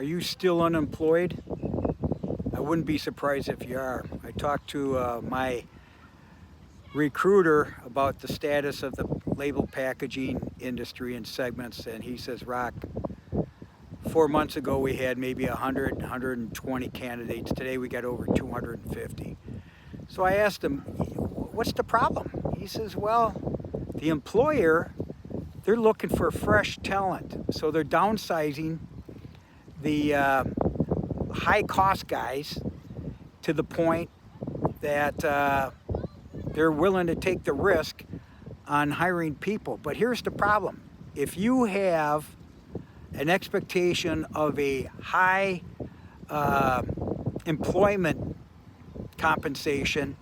Are you still unemployed? I wouldn't be surprised if you are. I talked to my recruiter about the status of the label packaging industry and segments, and he says, Rock, 4 months ago we had maybe 100, 120 candidates. Today we got over 250. So I asked him, what's the problem? He says, well, the employer, they're looking for fresh talent. So they're downsizing the high cost guys to the point that they're willing to take the risk on hiring people. But here's the problem. If you have an expectation of a high employment compensation,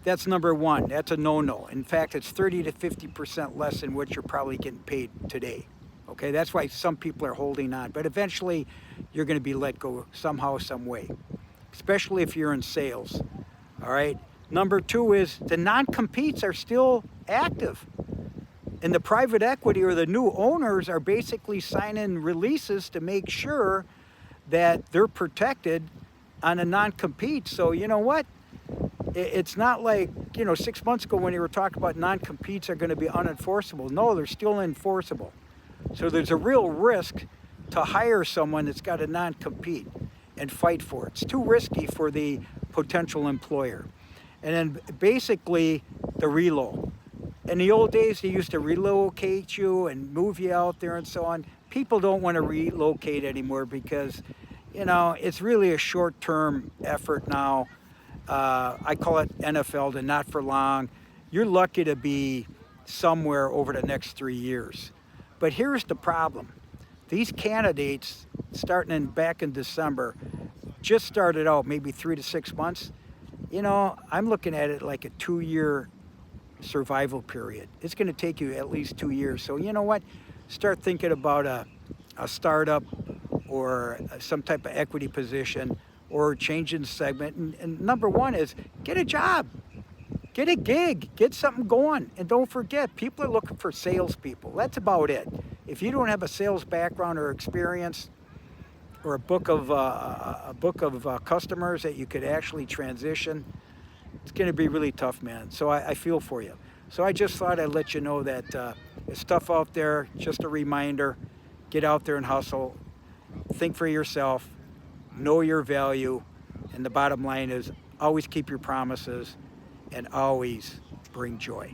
that's number one. That's a no-no. In fact, it's 30 to 50% less than what you're probably getting paid today. Okay, that's why some people are holding on. But eventually, you're going to be let go somehow, some way, especially if you're in sales. All right. Number two is the non-competes are still active. And the private equity or the new owners are basically signing releases to make sure that they're protected on a non-compete. So you know what? It's not like, 6 months ago when you were talking about non-competes are going to be unenforceable. No, they're still enforceable. So there's a real risk to hire someone that's got a non-compete and fight for it. It's too risky for the potential employer. And then basically the reload. In the old days, they used to relocate you and move you out there and so on. People don't want to relocate anymore because, it's really a short-term effort now. I call it NFL, the not for long. You're lucky to be somewhere over the next 3 years. But here's the problem. These candidates, back in December, just started out maybe 3 to 6 months. I'm looking at it like a 2-year survival period. It's going to take you at least 2 years. So you know what? Start thinking about a startup or some type of equity position or changing segment. And number one is get a job. Get a gig, get something going. And don't forget, people are looking for salespeople. That's about it. If you don't have a sales background or experience or a book of customers that you could actually transition, it's going to be really tough, man. So I feel for you. So I just thought I'd let you know that it's tough out there. Just a reminder, get out there and hustle. Think for yourself. Know your value. And the bottom line is always keep your promises and always bring joy.